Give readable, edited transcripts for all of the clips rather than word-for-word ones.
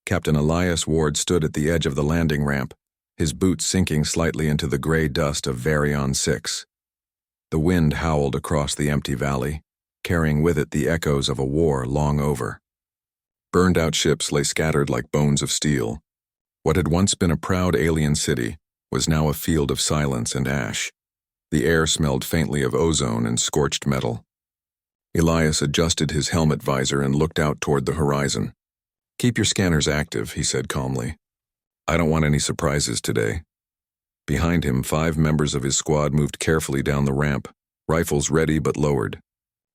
Captain Elias Ward stood at the edge of the landing ramp, his boots sinking slightly into the gray dust of Varion 6. The wind howled across the empty valley, carrying with it the echoes of a war long over. Burned-out ships lay scattered like bones of steel. What had once been a proud alien city was now a field of silence and ash. The air smelled faintly of ozone and scorched metal. Elias adjusted his helmet visor and looked out toward the horizon. "Keep your scanners active," he said calmly. "I don't want any surprises today." Behind him, 5 members of his squad moved carefully down the ramp, rifles ready but lowered.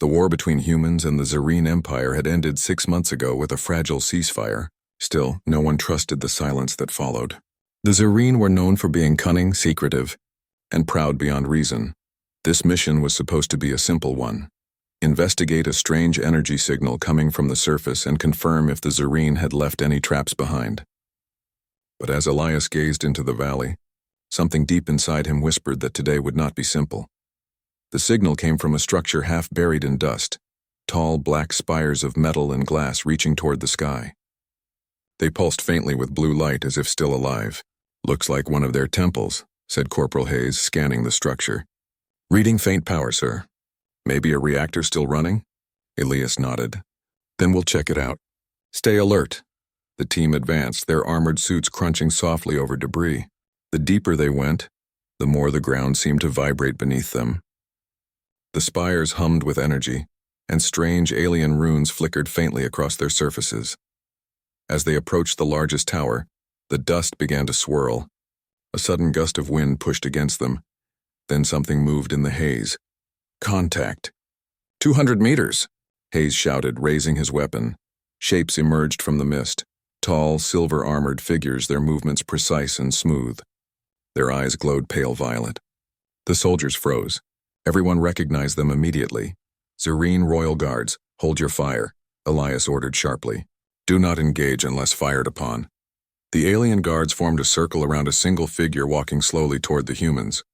The war between humans and the Zerine Empire had ended 6 months ago with a fragile ceasefire. Still, no one trusted the silence that followed. The Zerine were known for being cunning, secretive, and proud beyond reason. This mission was supposed to be a simple one. Investigate a strange energy signal coming from the surface and confirm if the Zerine had left any traps behind. But as Elias gazed into the valley, something deep inside him whispered that today would not be simple. The signal came from a structure half buried in dust, tall black spires of metal and glass reaching toward the sky. They pulsed faintly with blue light as if still alive. "Looks like one of their temples," said Corporal Hayes, scanning the structure. "Reading faint power, sir. Maybe a reactor still running?" Elias nodded. "Then we'll check it out. Stay alert." The team advanced, their armored suits crunching softly over debris. The deeper they went, the more the ground seemed to vibrate beneath them. The spires hummed with energy, and strange alien runes flickered faintly across their surfaces. As they approached the largest tower, the dust began to swirl. A sudden gust of wind pushed against them. Then something moved in the haze. "Contact." 200 meters, Hayes shouted, raising his weapon. Shapes emerged from the mist, tall, silver-armored figures, their movements precise and smooth. Their eyes glowed pale violet. The soldiers froze. Everyone recognized them immediately. "Zerine Royal Guards, hold your fire," Elias ordered sharply. "Do not engage unless fired upon." The alien guards formed a circle around a single figure walking slowly toward the humans.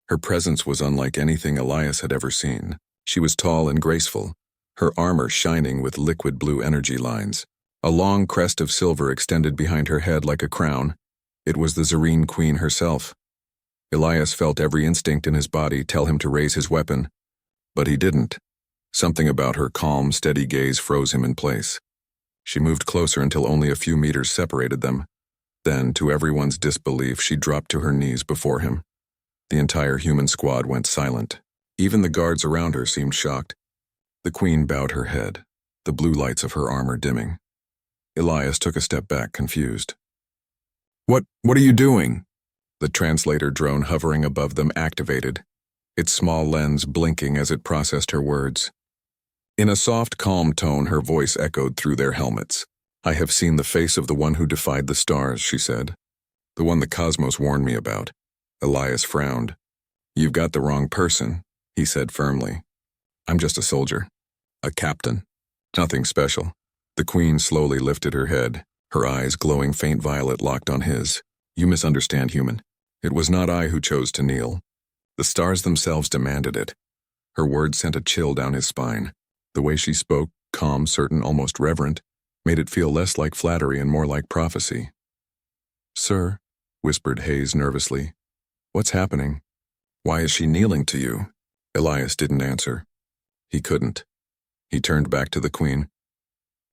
Her presence was unlike anything Elias had ever seen. She was tall and graceful, her armor shining with liquid blue energy lines. A long crest of silver extended behind her head like a crown. It was the Zerine Queen herself. Elias felt every instinct in his body tell him to raise his weapon, but he didn't. Something about her calm, steady gaze froze him in place. She moved closer until only a few meters separated them. Then, to everyone's disbelief, she dropped to her knees before him. The entire human squad went silent. Even the guards around her seemed shocked. The Queen bowed her head, the blue lights of her armor dimming. Elias took a step back, confused. What are you doing?" The translator drone hovering above them activated, its small lens blinking as it processed her words. In a soft, calm tone, her voice echoed through their helmets. "I have seen the face of the one who defied the stars," she said. "The one the cosmos warned me about." Elias frowned. "You've got the wrong person," he said firmly. "I'm just a soldier. A captain. Nothing special." The Queen slowly lifted her head, her eyes glowing faint violet locked on his. "You misunderstand, human. It was not I who chose to kneel. The stars themselves demanded it." Her words sent a chill down his spine. The way she spoke, calm, certain, almost reverent, made it feel less like flattery and more like prophecy. "Sir," whispered Hayes nervously, "what's happening? Why is she kneeling to you?" Elias didn't answer. He couldn't. He turned back to the Queen.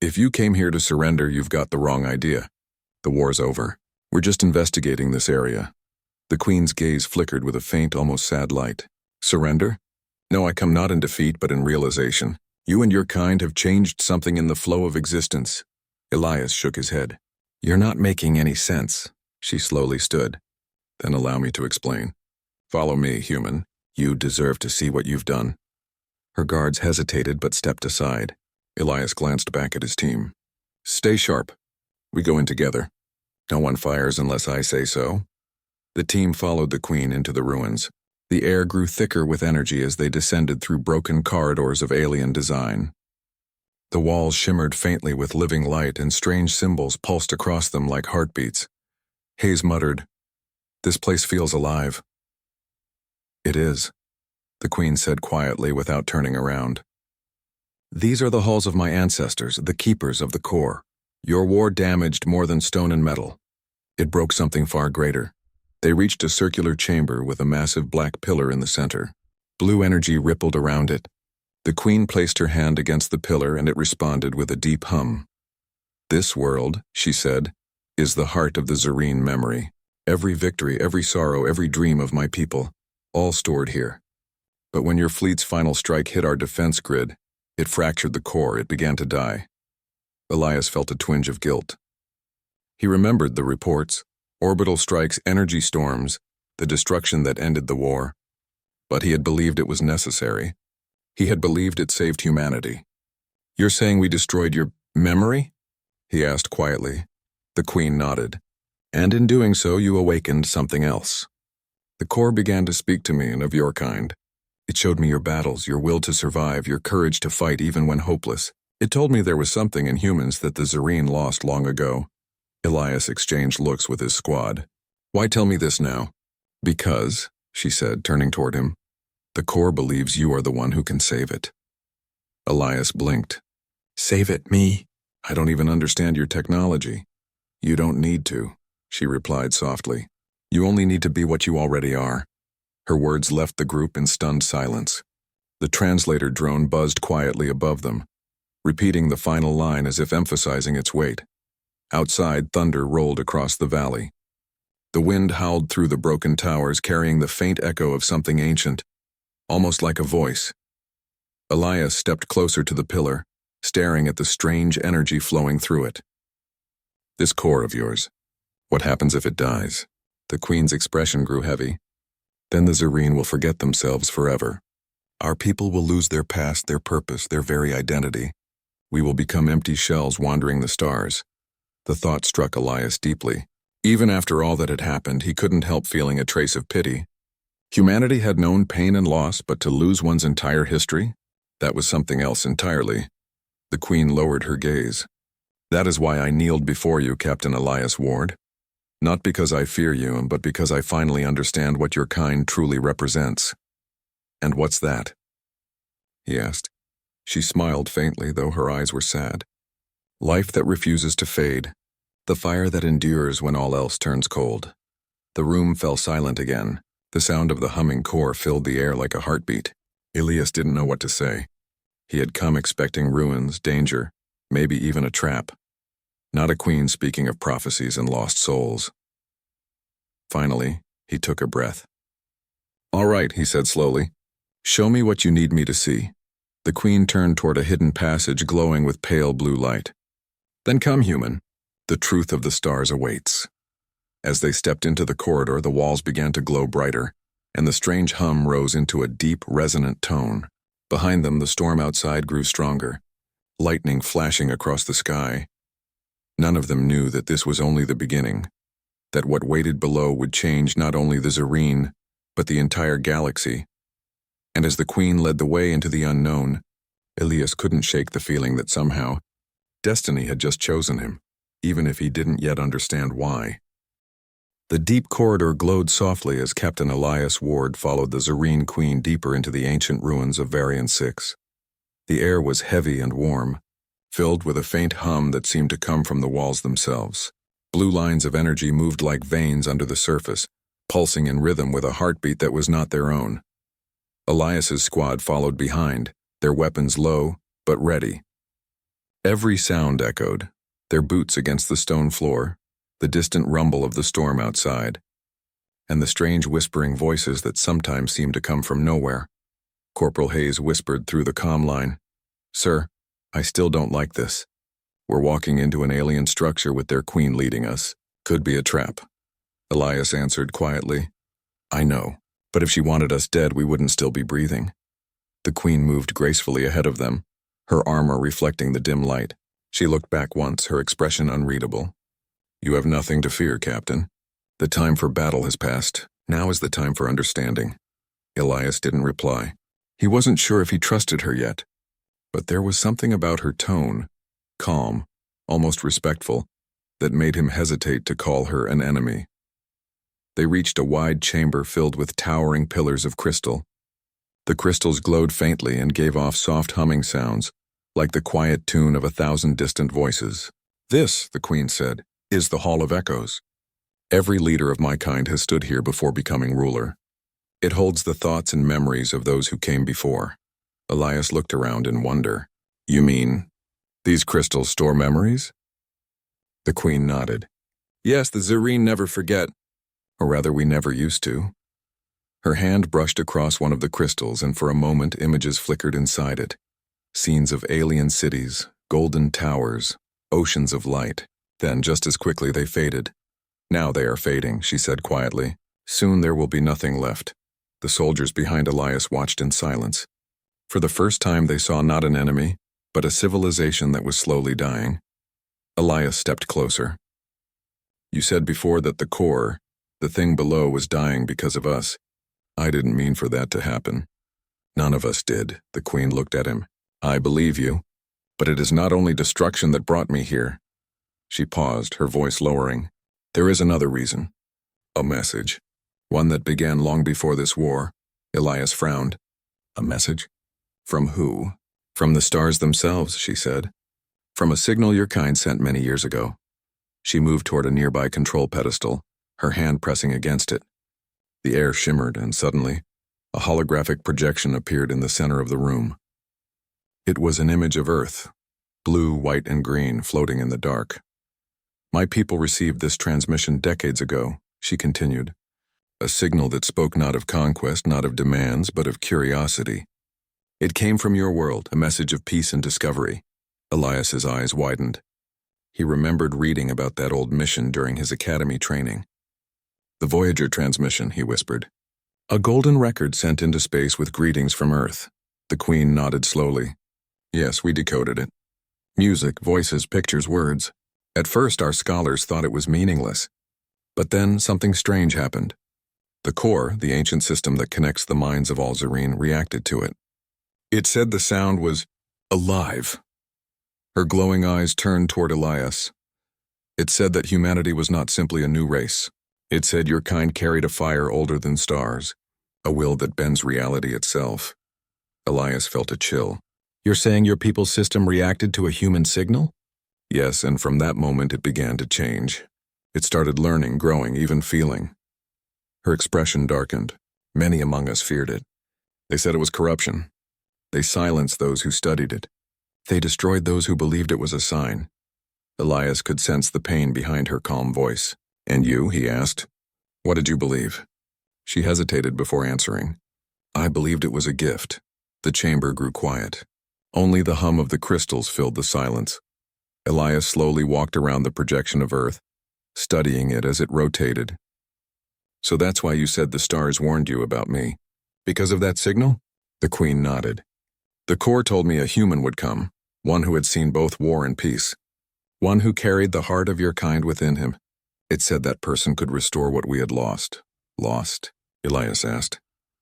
"If you came here to surrender, you've got the wrong idea. The war's over. We're just investigating this area." The Queen's gaze flickered with a faint, almost sad light. "Surrender? No, I come not in defeat, but in realization. You and your kind have changed something in the flow of existence." Elias shook his head. "You're not making any sense." She slowly stood. "Then allow me to explain. Follow me, human. You deserve to see what you've done." Her guards hesitated but stepped aside. Elias glanced back at his team. "Stay sharp. We go in together. No one fires unless I say so." The team followed the Queen into the ruins. The air grew thicker with energy as they descended through broken corridors of alien design. The walls shimmered faintly with living light, and strange symbols pulsed across them like heartbeats. Hayes muttered, "This place feels alive." "It is," the Queen said quietly without turning around. "These are the halls of my ancestors, the keepers of the core. Your war damaged more than stone and metal. It broke something far greater. They reached a circular chamber with a massive black pillar in the center. Blue energy rippled around it. The queen placed her hand against the pillar and it responded with a deep hum. This world, she said, is the heart of the Zerreen memory. Every victory, every sorrow, every dream of my people, all stored here. But when your fleet's final strike hit our defense grid, it fractured the core, it began to die. Elias felt a twinge of guilt. He remembered the reports, orbital strikes, energy storms, the destruction that ended the war. But he had believed it was necessary. He had believed it saved humanity. You're saying we destroyed your memory? He asked quietly. The queen nodded. And in doing so, you awakened something else. The core began to speak to me, and of your kind. It showed me your battles, your will to survive, your courage to fight even when hopeless. It told me there was something in humans that the Zerreen lost long ago. Elias exchanged looks with his squad. Why tell me this now? Because, she said, turning toward him, the core believes you are the one who can save it. Elias blinked. Save it, me? I don't even understand your technology. You don't need to, she replied softly. You only need to be what you already are. Her words left the group in stunned silence. The translator drone buzzed quietly above them, repeating the final line as if emphasizing its weight. Outside, thunder rolled across the valley. The wind howled through the broken towers, carrying the faint echo of something ancient, almost like a voice. Elias stepped closer to the pillar, staring at the strange energy flowing through it. This core of yours, what happens if it dies? The queen's expression grew heavy. Then the Zerreen will forget themselves forever. Our people will lose their past, their purpose, their very identity. We will become empty shells wandering the stars. The thought struck Elias deeply. Even after all that had happened, he couldn't help feeling a trace of pity. Humanity had known pain and loss, but to lose one's entire history? That was something else entirely. The queen lowered her gaze. That is why I kneeled before you, Captain Elias Ward. Not because I fear you, but because I finally understand what your kind truly represents. And what's that? He asked. She smiled faintly, though her eyes were sad. Life that refuses to fade. The fire that endures when all else turns cold. The room fell silent again. The sound of the humming core filled the air like a heartbeat. Elias didn't know what to say. He had come expecting ruins, danger, maybe even a trap. Not a queen speaking of prophecies and lost souls. Finally, he took a breath. All right, he said slowly. Show me what you need me to see. The queen turned toward a hidden passage glowing with pale blue light. Then come, human. The truth of the stars awaits. As they stepped into the corridor, the walls began to glow brighter, and the strange hum rose into a deep, resonant tone. Behind them, the storm outside grew stronger, lightning flashing across the sky. None of them knew that this was only the beginning, that what waited below would change not only the Zerreen, but the entire galaxy. And as the queen led the way into the unknown, Elias couldn't shake the feeling that somehow destiny had just chosen him, even if he didn't yet understand why. The deep corridor glowed softly as Captain Elias Ward followed the Zerreen queen deeper into the ancient ruins of Varian 6. The air was heavy and warm, filled with a faint hum that seemed to come from the walls themselves. Blue lines of energy moved like veins under the surface, pulsing in rhythm with a heartbeat that was not their own. Elias's squad followed behind, their weapons low, but ready. Every sound echoed, their boots against the stone floor, the distant rumble of the storm outside, and the strange whispering voices that sometimes seemed to come from nowhere. Corporal Hayes whispered through the comm line, Sir, I still don't like this. We're walking into an alien structure with their queen leading us. Could be a trap. Elias answered quietly, I know, but if she wanted us dead, we wouldn't still be breathing. The queen moved gracefully ahead of them, her armor reflecting the dim light. She looked back once, her expression unreadable. You have nothing to fear, Captain. The time for battle has passed. Now is the time for understanding. Elias didn't reply. He wasn't sure if he trusted her yet. But there was something about her tone, calm, almost respectful, that made him hesitate to call her an enemy. They reached a wide chamber filled with towering pillars of crystal. The crystals glowed faintly and gave off soft humming sounds, like the quiet tune of 1,000 distant voices. This, the queen said, is the Hall of Echoes. Every leader of my kind has stood here before becoming ruler. It holds the thoughts and memories of those who came before. Elias looked around in wonder. You mean, these crystals store memories? The queen nodded. Yes, the Zerine never forget. Or rather, we never used to. Her hand brushed across one of the crystals, and for a moment images flickered inside it. Scenes of alien cities, golden towers, oceans of light. Then, just as quickly, they faded. Now they are fading, she said quietly. Soon there will be nothing left. The soldiers behind Elias watched in silence. For the first time they saw not an enemy, but a civilization that was slowly dying. Elias stepped closer. You said before that the core, the thing below, was dying because of us. I didn't mean for that to happen. None of us did, the queen looked at him. I believe you, but it is not only destruction that brought me here. She paused, her voice lowering. There is another reason. A message. One that began long before this war. Elias frowned. A message? From who? From the stars themselves, she said. From a signal your kind sent many years ago. She moved toward a nearby control pedestal, her hand pressing against it. The air shimmered, and suddenly, a holographic projection appeared in the center of the room. It was an image of Earth, blue, white, and green, floating in the dark. My people received this transmission decades ago, she continued. A signal that spoke not of conquest, not of demands, but of curiosity. It came from your world, a message of peace and discovery. Elias's eyes widened. He remembered reading about that old mission during his academy training. The Voyager transmission, he whispered. A golden record sent into space with greetings from Earth. The queen nodded slowly. Yes, we decoded it. Music, voices, pictures, words. At first, our scholars thought it was meaningless. But then something strange happened. The core, the ancient system that connects the minds of all Zerine, reacted to it. It said the sound was alive. Her glowing eyes turned toward Elias. It said that humanity was not simply a new race. It said your kind carried a fire older than stars, a will that bends reality itself. Elias felt a chill. You're saying your people's system reacted to a human signal? Yes, and from that moment it began to change. It started learning, growing, even feeling. Her expression darkened. Many among us feared it. They said it was corruption. They silenced those who studied it. They destroyed those who believed it was a sign. Elias could sense the pain behind her calm voice. And you, he asked, what did you believe? She hesitated before answering. I believed it was a gift. The chamber grew quiet. Only the hum of the crystals filled the silence. Elias slowly walked around the projection of Earth, studying it as it rotated. So that's why you said the stars warned you about me. Because of that signal? The queen nodded. The core told me a human would come, one who had seen both war and peace, one who carried the heart of your kind within him. It said that person could restore what we had lost. Lost? Elias asked.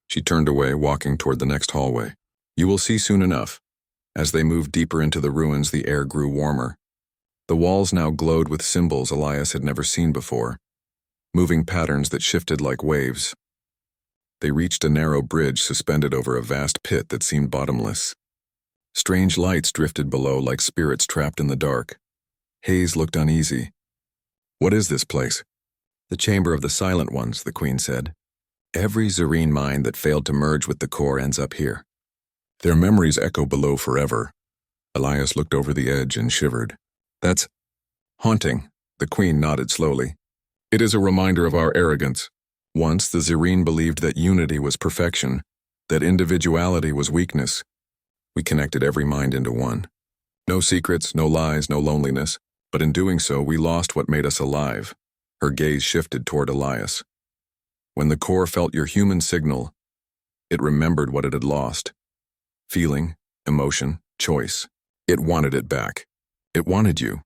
She turned away, walking toward the next hallway. You will see soon enough. As they moved deeper into the ruins, the air grew warmer. The walls now glowed with symbols Elias had never seen before, moving patterns that shifted like waves. They reached a narrow bridge suspended over a vast pit that seemed bottomless. Strange lights drifted below like spirits trapped in the dark. Haze looked uneasy. What is this place? The Chamber of the Silent Ones, the queen said. Every Zerine mind that failed to merge with the core ends up here. Their memories echo below forever. Elias looked over the edge and shivered. That's haunting, the queen nodded slowly. It is a reminder of our arrogance. Once the Zerine believed that unity was perfection, that individuality was weakness. We connected every mind into one. No secrets, no lies, no loneliness, but in doing so we lost what made us alive. Her gaze shifted toward Elias. When the core felt your human signal, it remembered what it had lost. Feeling, emotion, choice. It wanted it back. It wanted you.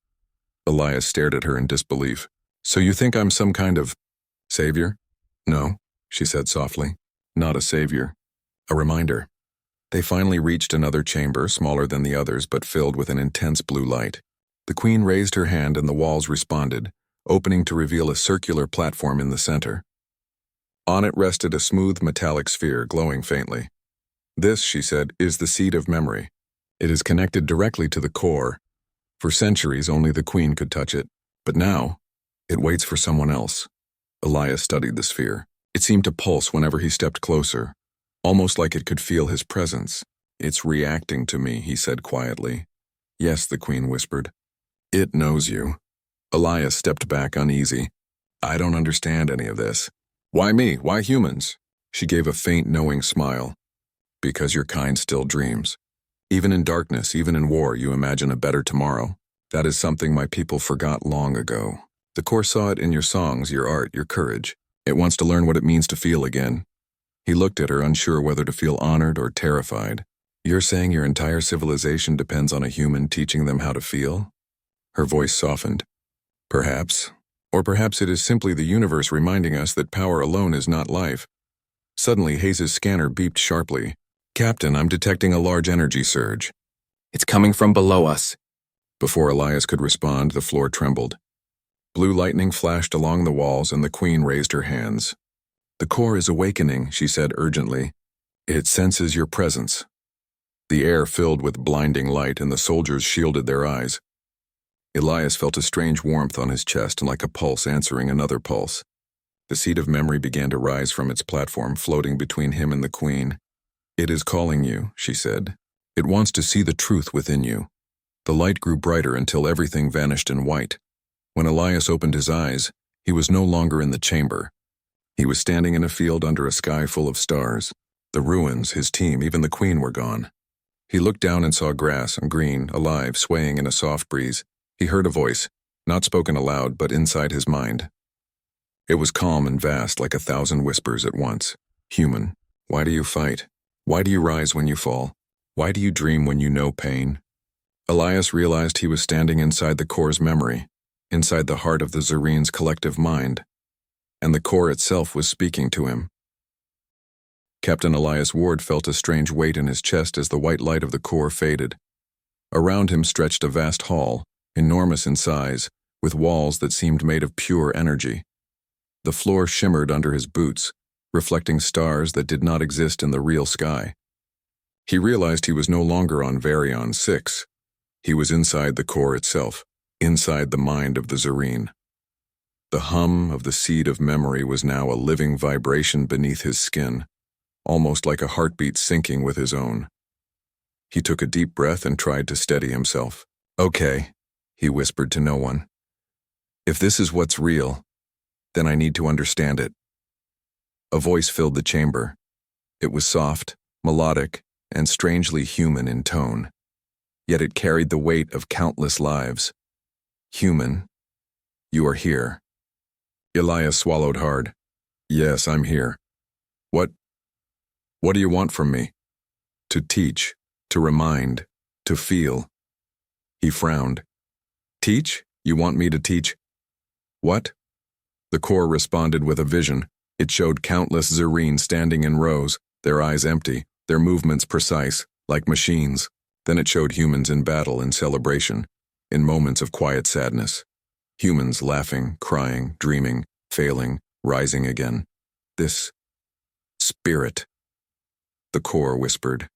Elias stared at her in disbelief. So you think I'm some kind of savior? No, she said softly. Not a savior. A reminder. They finally reached another chamber, smaller than the others, but filled with an intense blue light. The queen raised her hand and the walls responded, opening to reveal a circular platform in the center. On it rested a smooth metallic sphere glowing faintly. This, she said, is the seed of memory. It is connected directly to the core. For centuries, only the queen could touch it. But now, it waits for someone else. Elias studied the sphere. It seemed to pulse whenever he stepped closer, almost like it could feel his presence. "It's reacting to me," he said quietly. "Yes," the queen whispered. "It knows you." Elias stepped back uneasy. "I don't understand any of this." "Why me? Why humans?" She gave a faint, knowing smile. "Because your kind still dreams. Even in darkness, even in war, you imagine a better tomorrow. That is something my people forgot long ago. The Corps saw it in your songs, your art, your courage. It wants to learn what it means to feel again." He looked at her, unsure whether to feel honored or terrified. "You're saying your entire civilization depends on a human teaching them how to feel?" Her voice softened. "Perhaps. Or perhaps it is simply the universe reminding us that power alone is not life." Suddenly, Hayes' scanner beeped sharply. "Captain, I'm detecting a large energy surge." "It's coming from below us." Before Elias could respond, the floor trembled. Blue lightning flashed along the walls and the queen raised her hands. "The Corps is awakening," she said urgently. "It senses your presence." The air filled with blinding light and the soldiers shielded their eyes. Elias felt a strange warmth on his chest, like a pulse answering another pulse. The seed of memory began to rise from its platform, floating between him and the queen. "It is calling you," she said. "It wants to see the truth within you." The light grew brighter until everything vanished in white. When Elias opened his eyes, he was no longer in the chamber. He was standing in a field under a sky full of stars. The ruins, his team, even the queen were gone. He looked down and saw grass, green, alive, swaying in a soft breeze. He heard a voice, not spoken aloud, but inside his mind. It was calm and vast, like 1,000 whispers at once. "Human, why do you fight? Why do you rise when you fall? Why do you dream when you know pain?" Elias realized he was standing inside the Corps' memory, inside the heart of the Zarene's collective mind, and the Corps itself was speaking to him. Captain Elias Ward felt a strange weight in his chest as the white light of the Corps faded. Around him stretched a vast hall, enormous in size, with walls that seemed made of pure energy. The floor shimmered under his boots, reflecting stars that did not exist in the real sky. He realized he was no longer on Varion 6. He was inside the Corps itself, inside the mind of the Zarene. The hum of the seed of memory was now a living vibration beneath his skin, almost like a heartbeat syncing with his own. He took a deep breath and tried to steady himself. "Okay," he whispered to no one. "If this is what's real, then I need to understand it." A voice filled the chamber. It was soft, melodic, and strangely human in tone. Yet it carried the weight of countless lives. "Human, you are here." Elias swallowed hard. "Yes, I'm here. What do you want from me?" "To teach, to remind, to feel." He frowned. "Teach? You want me to teach? What?" The Corps responded with a vision. It showed countless Zarene standing in rows, their eyes empty, their movements precise, like machines. Then it showed humans in battle, in celebration, in moments of quiet sadness. Humans laughing, crying, dreaming, failing, rising again. "This spirit," the Corps whispered.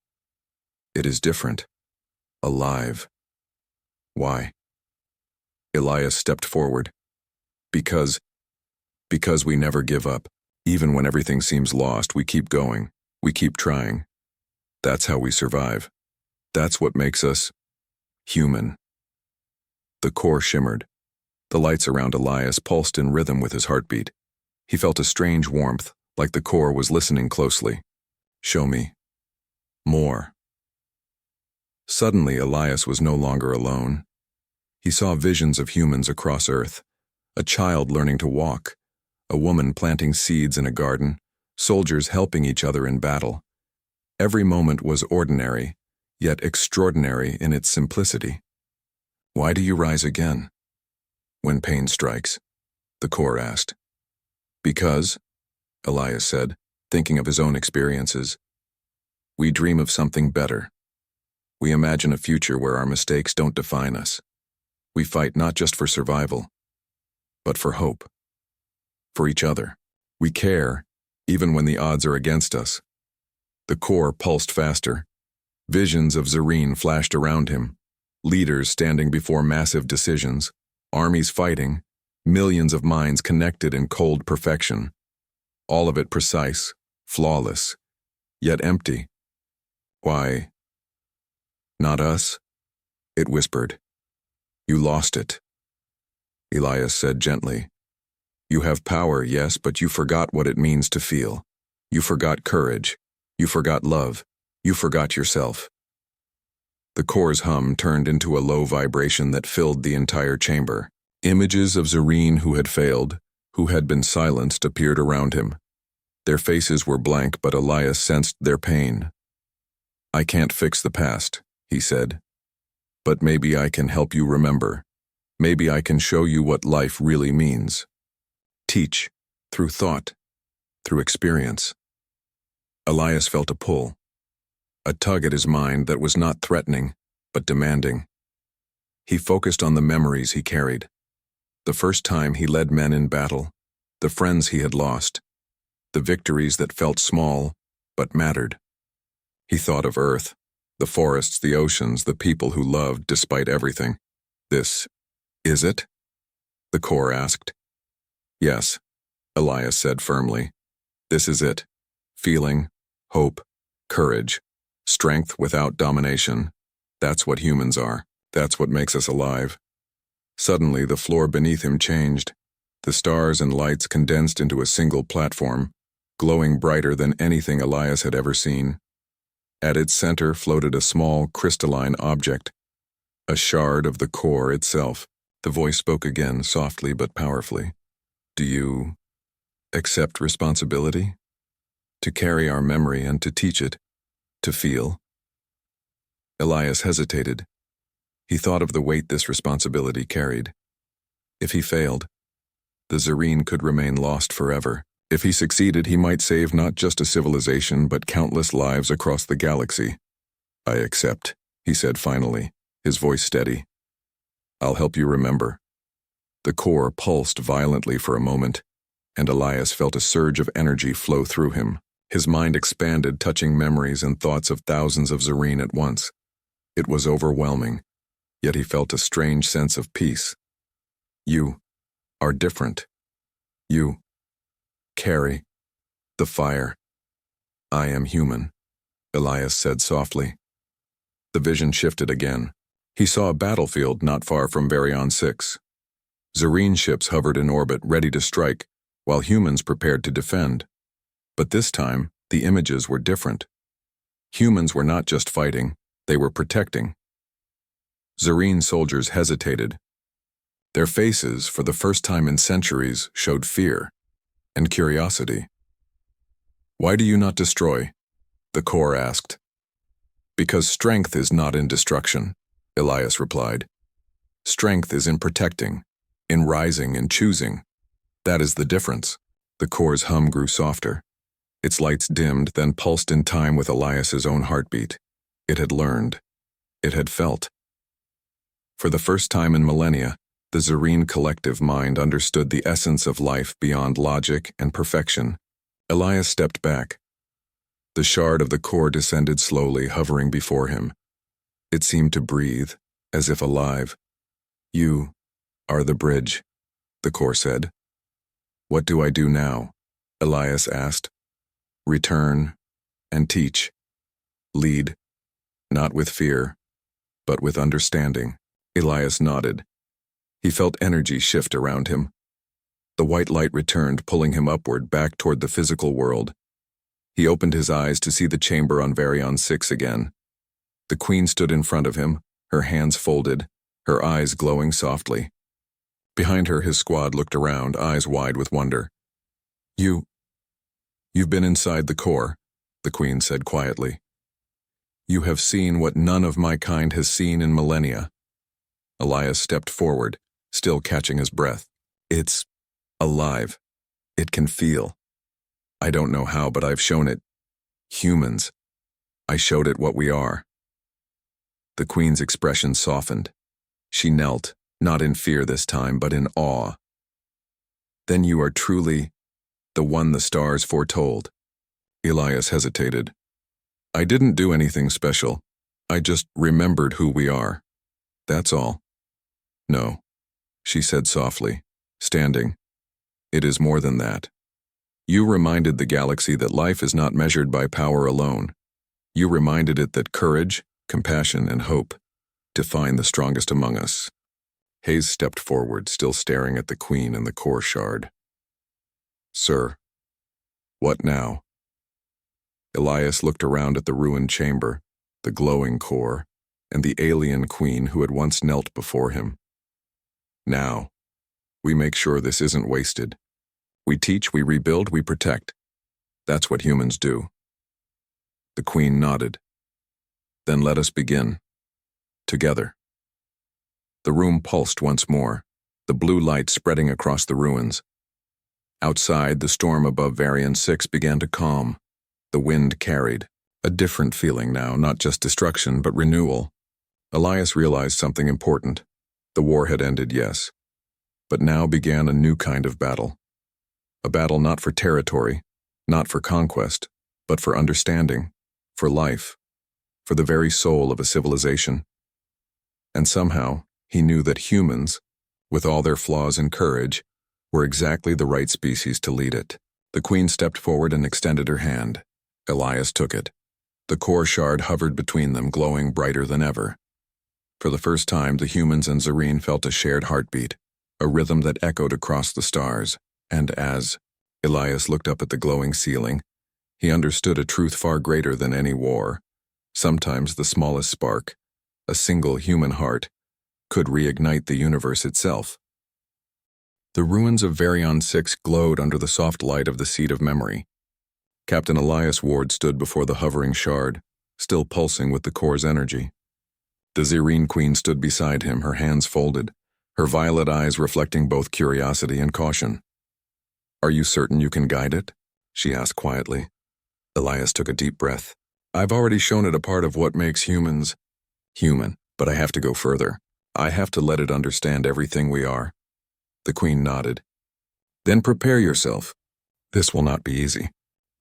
"It is different. Alive." "Why?" Elias stepped forward. Because we never give up. Even when everything seems lost, we keep going. We keep trying. That's how we survive. That's what makes us human." The Corps shimmered. The lights around Elias pulsed in rhythm with his heartbeat. He felt a strange warmth, like the Corps was listening closely. "Show me. More." Suddenly, Elias was no longer alone. He saw visions of humans across Earth. A child learning to walk, a woman planting seeds in a garden, soldiers helping each other in battle. Every moment was ordinary, yet extraordinary in its simplicity. "Why do you rise again?" "When pain strikes," the Corps asked. "Because," Elias said, thinking of his own experiences, "we dream of something better. We imagine a future where our mistakes don't define us. We fight not just for survival, but for hope. For each other. We care, even when the odds are against us." The Corps pulsed faster. Visions of Zarene flashed around him. Leaders standing before massive decisions, armies fighting, millions of minds connected in cold perfection. All of it precise, flawless, yet empty. Why? Not us? It whispered. You lost it. Elias said gently. You have power, yes, but you forgot what it means to feel. You forgot courage. You forgot love. You forgot yourself. The core's hum turned into a low vibration that filled the entire chamber. Images of Zareen who had failed, who had been silenced, appeared around him. Their faces were blank, but Elias sensed their pain. I can't fix the past, he said. But maybe I can help you remember. Maybe I can show you what life really means. Teach, through thought, through experience. Elias felt a pull, a tug at his mind that was not threatening, but demanding. He focused on the memories he carried. The first time he led men in battle, the friends he had lost, the victories that felt small, but mattered. He thought of Earth, the forests, the oceans, the people who loved despite everything. This, is it? The core asked. Yes, Elias said firmly. This is it. Feeling, hope, courage, strength without domination. That's what humans are. That's what makes us alive. Suddenly, the floor beneath him changed. The stars and lights condensed into a single platform, glowing brighter than anything Elias had ever seen. At its center floated a small, crystalline object, a shard of the core itself. The voice spoke again, softly but powerfully. Do you accept responsibility? To carry our memory and to teach it, to feel? Elias hesitated. He thought of the weight this responsibility carried. If he failed, the Zareen could remain lost forever. If he succeeded, he might save not just a civilization, but countless lives across the galaxy. I accept, he said finally, his voice steady. I'll help you remember. The core pulsed violently for a moment, and Elias felt a surge of energy flow through him. His mind expanded, touching memories and thoughts of thousands of Zareen at once. It was overwhelming, yet he felt a strange sense of peace. You are different. You carry the fire. I am human, Elias said softly. The vision shifted again. He saw a battlefield not far from Varion 6. Zareen ships hovered in orbit, ready to strike, while humans prepared to defend. But this time, the images were different. Humans were not just fighting, they were protecting. Zareen soldiers hesitated. Their faces, for the first time in centuries, showed fear and curiosity. Why do you not destroy? The core asked. Because strength is not in destruction, Elias replied. Strength is in protecting, in rising and choosing. That is the difference. The core's hum grew softer. Its lights dimmed, then pulsed in time with Elias's own heartbeat. It had learned. It had felt. For the first time in millennia, the Zareen collective mind understood the essence of life beyond logic and perfection. Elias stepped back. The shard of the core descended slowly, hovering before him. It seemed to breathe, as if alive. You are the bridge, the core said. What do I do now? Elias asked. Return and teach. Lead, not with fear, but with understanding. Elias nodded. He felt energy shift around him. The white light returned, pulling him upward, back toward the physical world. He opened his eyes to see the chamber on Varion 6 again. The queen stood in front of him, her hands folded, her eyes glowing softly. Behind her, his squad looked around, eyes wide with wonder. You've been inside the core, the queen said quietly. You have seen what none of my kind has seen in millennia. Elias stepped forward, still catching his breath. It's alive. It can feel. I don't know how, but I've shown it. Humans. I showed it what we are. The queen's expression softened. She knelt, not in fear this time, but in awe. Then you are truly the one the stars foretold. Elias hesitated. I didn't do anything special. I just remembered who we are. That's all. No, she said softly, standing. It is more than that. You reminded the galaxy that life is not measured by power alone. You reminded it that courage, compassion, and hope define the strongest among us. Hayes stepped forward, still staring at the Queen and the core shard. Sir, what now? Elias looked around at the ruined chamber, the glowing core, and the alien Queen who had once knelt before him. Now, we make sure this isn't wasted. We teach, we rebuild, we protect. That's what humans do. The Queen nodded. Then let us begin. Together. The room pulsed once more, the blue light spreading across the ruins. Outside, the storm above Varian 6 began to calm. The wind carried, a different feeling now, not just destruction, but renewal. Elias realized something important. The war had ended, yes. But now began a new kind of battle. A battle not for territory, not for conquest, but for understanding, for life, for the very soul of a civilization. And somehow, he knew that humans, with all their flaws and courage, were exactly the right species to lead it. The Queen stepped forward and extended her hand. Elias took it. The core shard hovered between them, glowing brighter than ever. For the first time, the humans and Zareen felt a shared heartbeat, a rhythm that echoed across the stars. And as Elias looked up at the glowing ceiling, he understood a truth far greater than any war. Sometimes the smallest spark, a single human heart, could reignite the universe itself. The ruins of Varian 6 glowed under the soft light of the seat of memory. Captain Elias Ward stood before the hovering shard, still pulsing with the core's energy. The Zareen Queen stood beside him, her hands folded, her violet eyes reflecting both curiosity and caution. Are you certain you can guide it? She asked quietly. Elias took a deep breath. I've already shown it a part of what makes humans human, but I have to go further. I have to let it understand everything we are. The Queen nodded. Then prepare yourself. This will not be easy.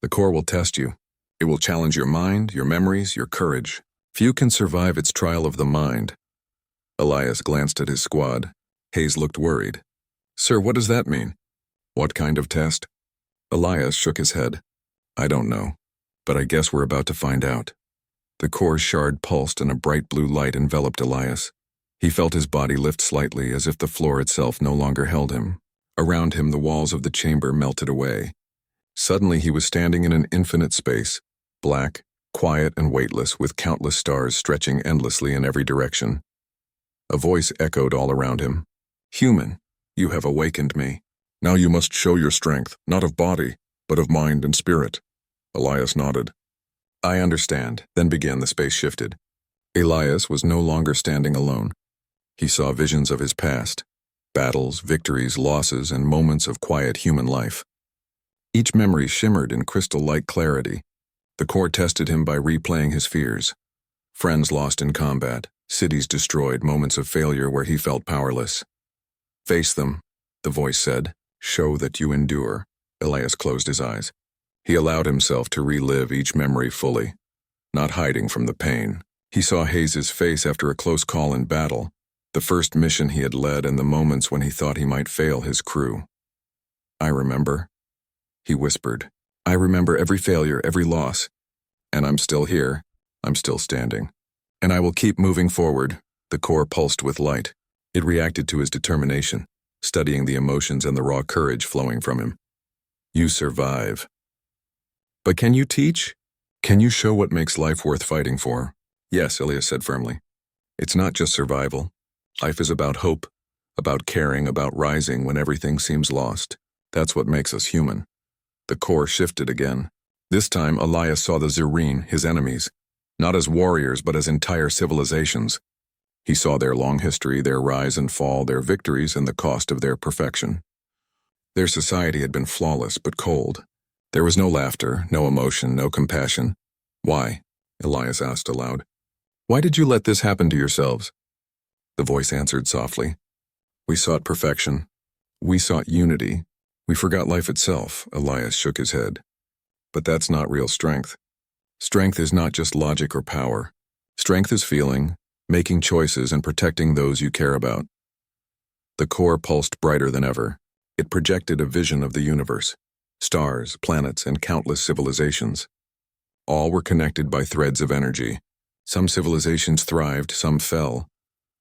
The core will test you. It will challenge your mind, your memories, your courage. Few can survive its trial of the mind. Elias glanced at his squad. Hayes looked worried. Sir, what does that mean? What kind of test? Elias shook his head. I don't know, but I guess we're about to find out. The core shard pulsed and a bright blue light enveloped Elias. He felt his body lift slightly as if the floor itself no longer held him. Around him, the walls of the chamber melted away. Suddenly, he was standing in an infinite space, black, quiet, and weightless, with countless stars stretching endlessly in every direction. A voice echoed all around him. Human, you have awakened me. Now you must show your strength, not of body, but of mind and spirit. Elias nodded. I understand. Then began the space shifted. Elias was no longer standing alone. He saw visions of his past, battles, victories, losses, and moments of quiet human life. Each memory shimmered in crystal-like clarity. The core tested him by replaying his fears. Friends lost in combat, cities destroyed, moments of failure where he felt powerless. Face them, the voice said. Show that you endure. Elias closed his eyes. He allowed himself to relive each memory fully, not hiding from the pain. He saw Hayes's face after a close call in battle, the first mission he had led and the moments when he thought he might fail his crew. I remember, he whispered. I remember every failure, every loss. And I'm still here. I'm still standing. And I will keep moving forward. The core pulsed with light. It reacted to his determination, studying the emotions and the raw courage flowing from him. You survive. But can you teach? Can you show what makes life worth fighting for? Yes, Elias said firmly. It's not just survival. Life is about hope, about caring, about rising when everything seems lost. That's what makes us human. The core shifted again. This time, Elias saw the Zareen, his enemies, not as warriors but as entire civilizations. He saw their long history, their rise and fall, their victories, and the cost of their perfection. Their society had been flawless but cold. There was no laughter, no emotion, no compassion. Why? Elias asked aloud. Why did you let this happen to yourselves? The voice answered softly. We sought perfection. We sought unity. We forgot life itself. Elias shook his head. But that's not real strength. Strength is not just logic or power. Strength is feeling, making choices and protecting those you care about. The core pulsed brighter than ever. It projected a vision of the universe, stars, planets, and countless civilizations. All were connected by threads of energy. Some civilizations thrived, some fell,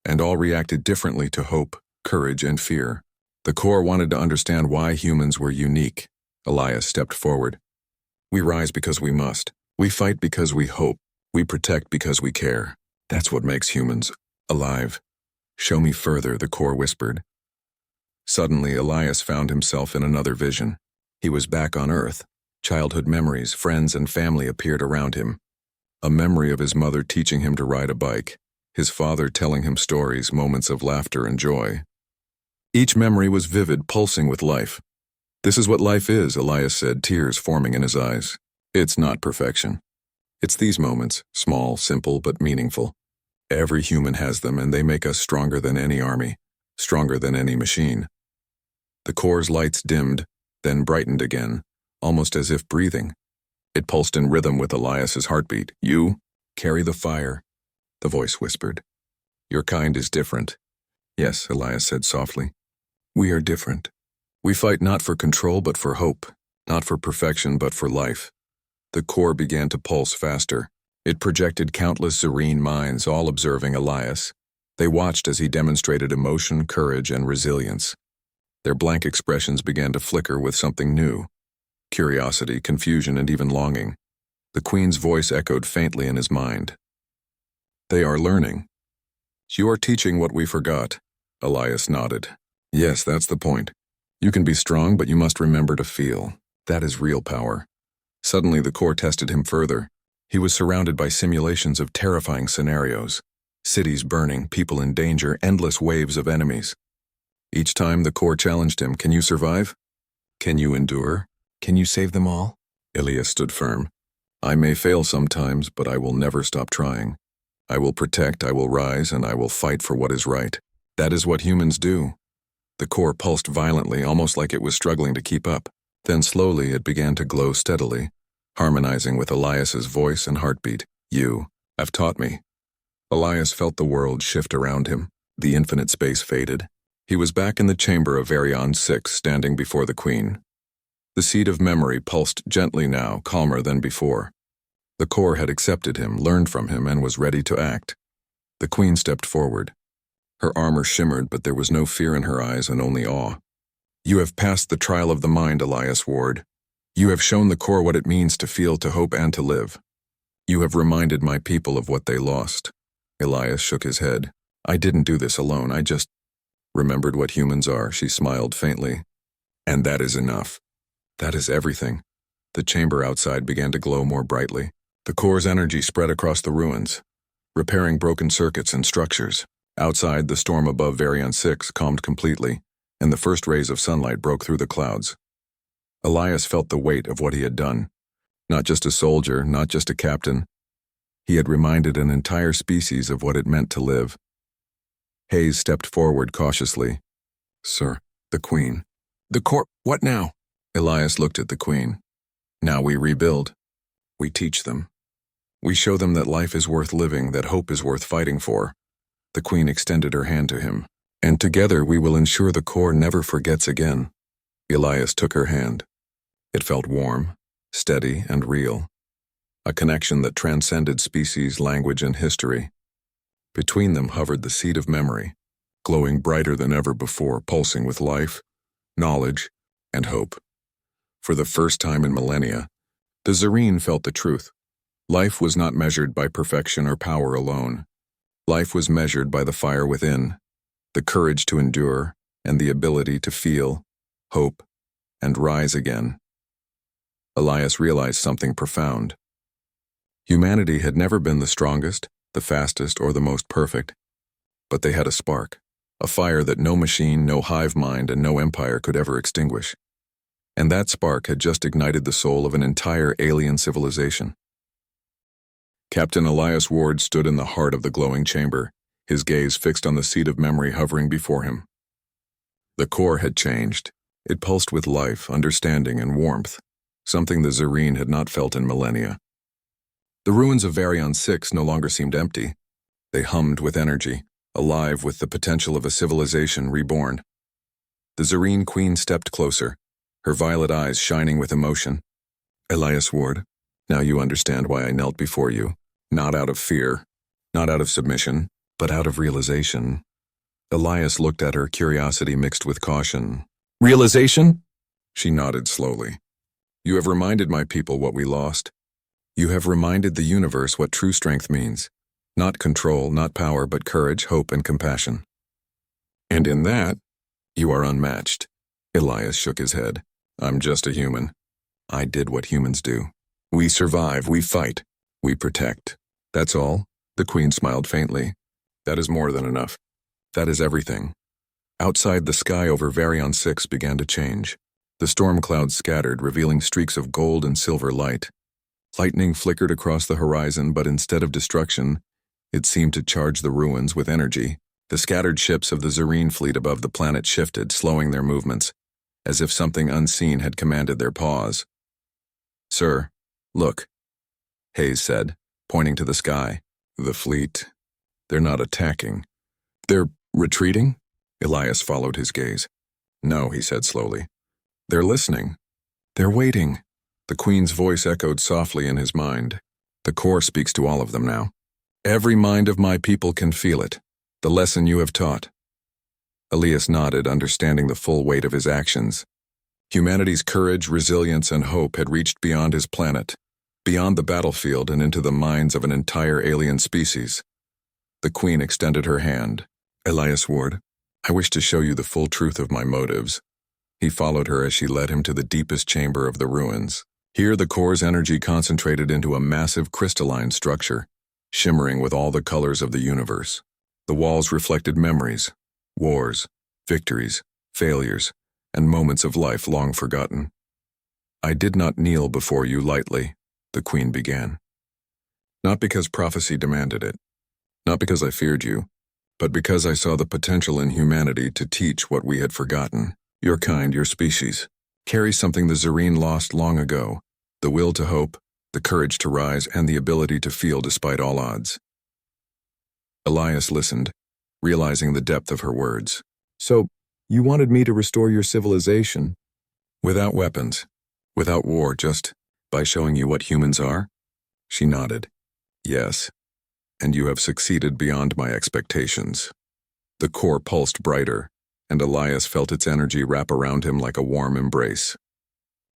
and all reacted differently to hope, courage, and fear. The core wanted to understand why humans were unique. Elias stepped forward. We rise because we must. We fight because we hope. We protect because we care. That's what makes humans alive. Show me further, the core whispered. Suddenly, Elias found himself in another vision. He was back on Earth. Childhood memories, friends, and family appeared around him. A memory of his mother teaching him to ride a bike, his father telling him stories, moments of laughter and joy. Each memory was vivid, pulsing with life. This is what life is, Elias said, tears forming in his eyes. It's not perfection. It's these moments, small, simple, but meaningful. Every human has them, and they make us stronger than any army, stronger than any machine. The core's lights dimmed, then brightened again, almost as if breathing. It pulsed in rhythm with Elias's heartbeat. You carry the fire, the voice whispered. Your kind is different. Yes, Elias said softly. We are different. We fight not for control but for hope, not for perfection but for life. The core began to pulse faster. It projected countless serene minds, all observing Elias. They watched as he demonstrated emotion, courage, and resilience. Their blank expressions began to flicker with something new. Curiosity, confusion, and even longing. The Queen's voice echoed faintly in his mind. They are learning. You are teaching what we forgot. Elias nodded. Yes, that's the point. You can be strong, but you must remember to feel. That is real power. Suddenly, the core tested him further. He was surrounded by simulations of terrifying scenarios. Cities burning, people in danger, endless waves of enemies. Each time, the core challenged him. Can you survive? Can you endure? Can you save them all? Elias stood firm. I may fail sometimes, but I will never stop trying. I will protect, I will rise, and I will fight for what is right. That is what humans do. The core pulsed violently, almost like it was struggling to keep up. Then slowly it began to glow steadily, harmonizing with Elias's voice and heartbeat. You have taught me. Elias felt the world shift around him. The infinite space faded. He was back in the chamber of Varian 6, standing before the Queen. The seed of memory pulsed gently now, calmer than before. The core had accepted him, learned from him, and was ready to act. The Queen stepped forward. Her armor shimmered, but there was no fear in her eyes and only awe. You have passed the trial of the mind, Elias Ward. You have shown the core what it means to feel, to hope, and to live. You have reminded my people of what they lost. Elias shook his head. I didn't do this alone, I just remembered what humans are, she smiled faintly. And that is enough. That is everything. The chamber outside began to glow more brightly. The core's energy spread across the ruins, repairing broken circuits and structures. Outside, the storm above Varian 6 calmed completely, and the first rays of sunlight broke through the clouds. Elias felt the weight of what he had done. Not just a soldier, not just a captain. He had reminded an entire species of what it meant to live. Hayes stepped forward cautiously. Sir, the Queen. The core, what now? Elias looked at the Queen. Now we rebuild. We teach them. We show them that life is worth living, that hope is worth fighting for. The Queen extended her hand to him. And together we will ensure the core never forgets again. Elias took her hand. It felt warm, steady, and real. A connection that transcended species, language, and history. Between them hovered the seed of memory, glowing brighter than ever before, pulsing with life, knowledge, and hope. For the first time in millennia, the Zerreen felt the truth. Life was not measured by perfection or power alone. Life was measured by the fire within, the courage to endure, and the ability to feel, hope, and rise again. Elias realized something profound. Humanity had never been the strongest, the fastest, or the most perfect, but they had a spark, a fire that no machine, no hive mind, and no empire could ever extinguish. And that spark had just ignited the soul of an entire alien civilization. Captain Elias Ward stood in the heart of the glowing chamber, his gaze fixed on the seed of memory hovering before him. The core had changed. It pulsed with life, understanding, and warmth, something the Zerreen had not felt in millennia. The ruins of Varian 6 no longer seemed empty. They hummed with energy, alive with the potential of a civilization reborn. The Zareen Queen stepped closer, her violet eyes shining with emotion. Elias Ward, now you understand why I knelt before you. Not out of fear, not out of submission, but out of realization. Elias looked at her, curiosity mixed with caution. Realization? She nodded slowly. You have reminded my people what we lost. You have reminded the universe what true strength means. Not control, not power, but courage, hope, and compassion. And in that, you are unmatched. Elias shook his head. I'm just a human. I did what humans do. We survive, we fight, we protect. That's all. The Queen smiled faintly. That is more than enough. That is everything. Outside, the sky over Varion 6 began to change. The storm clouds scattered, revealing streaks of gold and silver light. Lightning flickered across the horizon, but instead of destruction, it seemed to charge the ruins with energy. The scattered ships of the Zareen fleet above the planet shifted, slowing their movements, as if something unseen had commanded their pause. Sir, look, Hayes said, pointing to the sky. The fleet. They're not attacking. They're retreating? Elias followed his gaze. No, he said slowly. They're listening. They're waiting. The Queen's voice echoed softly in his mind. The core speaks to all of them now. Every mind of my people can feel it. The lesson you have taught. Elias nodded, understanding the full weight of his actions. Humanity's courage, resilience, and hope had reached beyond his planet, beyond the battlefield and into the minds of an entire alien species. The Queen extended her hand. Elias Ward, I wish to show you the full truth of my motives. He followed her as she led him to the deepest chamber of the ruins. Here the core's energy concentrated into a massive crystalline structure, shimmering with all the colors of the universe. The walls reflected memories, wars, victories, failures, and moments of life long forgotten. I did not kneel before you lightly, the Queen began. Not because prophecy demanded it, not because I feared you, but because I saw the potential in humanity to teach what we had forgotten. Your kind, your species, carries something the Zareen lost long ago, the will to hope, the courage to rise, and the ability to feel despite all odds. Elias listened, realizing the depth of her words. So, you wanted me to restore your civilization? Without weapons, without war, just by showing you what humans are? She nodded. Yes, and you have succeeded beyond my expectations. The core pulsed brighter, and Elias felt its energy wrap around him like a warm embrace.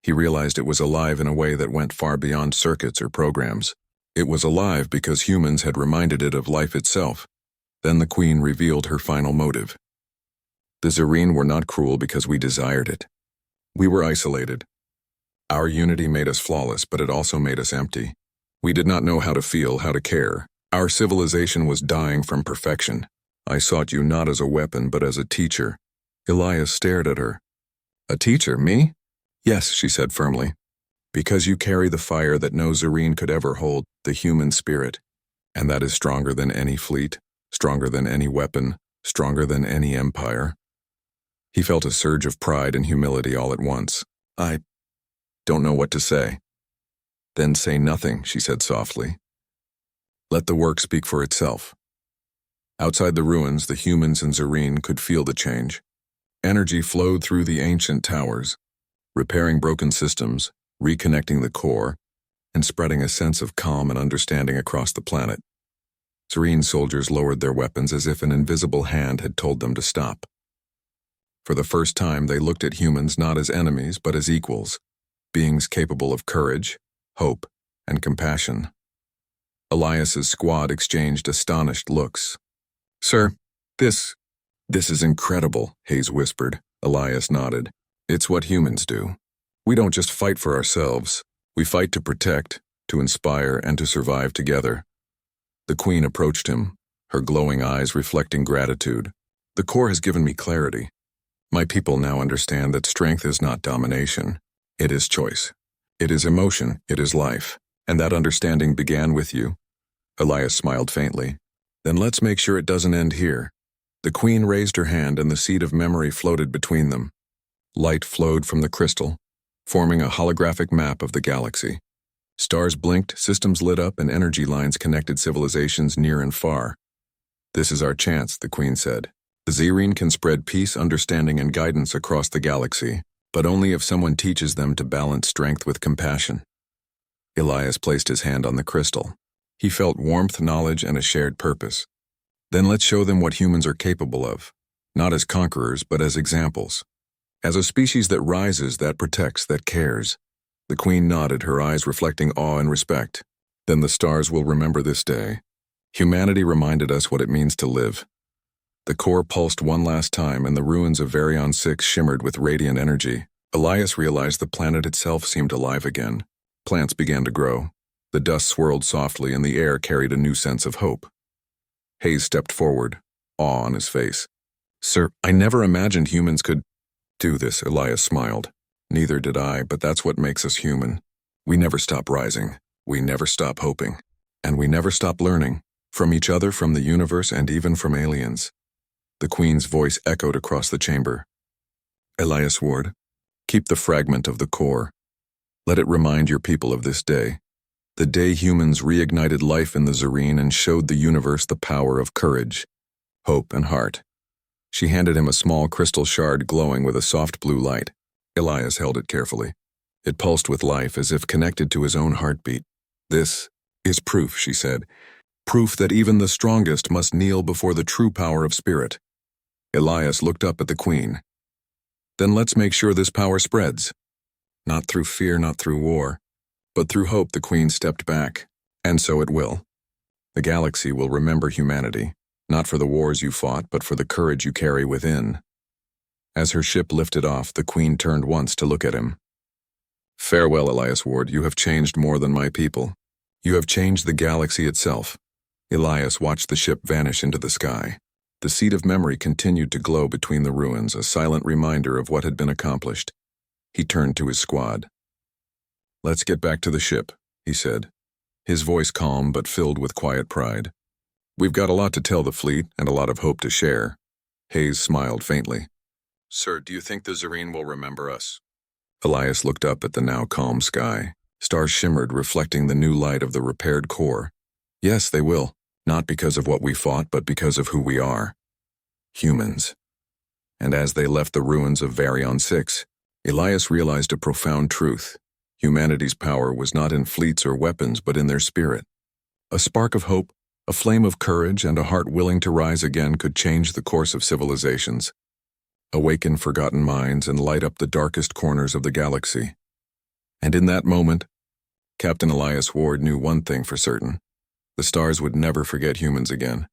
He realized it was alive in a way that went far beyond circuits or programs. It was alive because humans had reminded it of life itself. Then the Queen revealed her final motive. The Zareen were not cruel because we desired it. We were isolated. Our unity made us flawless, but it also made us empty. We did not know how to feel, how to care. Our civilization was dying from perfection. I sought you not as a weapon, but as a teacher. Elias stared at her. A teacher, me? Yes, she said firmly. Because you carry the fire that no Zareen could ever hold, the human spirit. And that is stronger than any fleet, stronger than any weapon, stronger than any empire. He felt a surge of pride and humility all at once. I don't know what to say. Then say nothing, she said softly. Let the work speak for itself. Outside the ruins, the humans in Zareen could feel the change. Energy flowed through the ancient towers, repairing broken systems, reconnecting the core, and spreading a sense of calm and understanding across the planet. Zareen soldiers lowered their weapons as if an invisible hand had told them to stop. For the first time, they looked at humans not as enemies, but as equals, beings capable of courage, hope, and compassion. Elias's squad exchanged astonished looks. Sir, this is incredible, Hayes whispered. Elias nodded. It's what humans do. We don't just fight for ourselves. We fight to protect, to inspire, and to survive together. The Queen approached him, her glowing eyes reflecting gratitude. The core has given me clarity. My people now understand that strength is not domination. It is choice. It is emotion. It is life. And that understanding began with you. Elias smiled faintly. Then let's make sure it doesn't end here. The Queen raised her hand and the seed of memory floated between them. Light flowed from the crystal, forming a holographic map of the galaxy. Stars blinked, systems lit up, and energy lines connected civilizations near and far. This is our chance, the Queen said. The Zirine can spread peace, understanding, and guidance across the galaxy, but only if someone teaches them to balance strength with compassion. Elias placed his hand on the crystal. He felt warmth, knowledge, and a shared purpose. Then let's show them what humans are capable of, not as conquerors, but as examples. As a species that rises, that protects, that cares. The Queen nodded, her eyes reflecting awe and respect. Then the stars will remember this day. Humanity reminded us what it means to live. The core pulsed one last time, and the ruins of Varion 6 shimmered with radiant energy. Elias realized the planet itself seemed alive again. Plants began to grow. The dust swirled softly, and the air carried a new sense of hope. Hayes stepped forward, awe on his face. "Sir, I never imagined humans could do this," Elias smiled. "Neither did I, but that's what makes us human. We never stop rising. We never stop hoping. And we never stop learning. From each other, from the universe, and even from aliens." The Queen's voice echoed across the chamber. "Elias Ward, keep the fragment of the core. Let it remind your people of this day. The day humans reignited life in the Zirine and showed the universe the power of courage, hope, and heart." She handed him a small crystal shard glowing with a soft blue light. Elias held it carefully. It pulsed with life as if connected to his own heartbeat. "This is proof," she said. "Proof that even the strongest must kneel before the true power of spirit." Elias looked up at the Queen. "Then let's make sure this power spreads. Not through fear, not through war, but through hope." The Queen stepped back. "And so it will. The galaxy will remember humanity, not for the wars you fought, but for the courage you carry within." As her ship lifted off, the Queen turned once to look at him. "Farewell, Elias Ward. You have changed more than my people. You have changed the galaxy itself." Elias watched the ship vanish into the sky. The seed of memory continued to glow between the ruins, a silent reminder of what had been accomplished. He turned to his squad. "Let's get back to the ship," he said, his voice calm but filled with quiet pride. "We've got a lot to tell the fleet and a lot of hope to share." Hayes smiled faintly. "Sir, do you think the Zirine will remember us?" Elias looked up at the now calm sky. Stars shimmered, reflecting the new light of the repaired core. "Yes, they will. Not because of what we fought, but because of who we are. Humans." And as they left the ruins of Varion 6, Elias realized a profound truth. Humanity's power was not in fleets or weapons, but in their spirit. A spark of hope, a flame of courage, and a heart willing to rise again could change the course of civilizations, awaken forgotten minds, and light up the darkest corners of the galaxy. And in that moment, Captain Elias Ward knew one thing for certain. The stars would never forget humans again.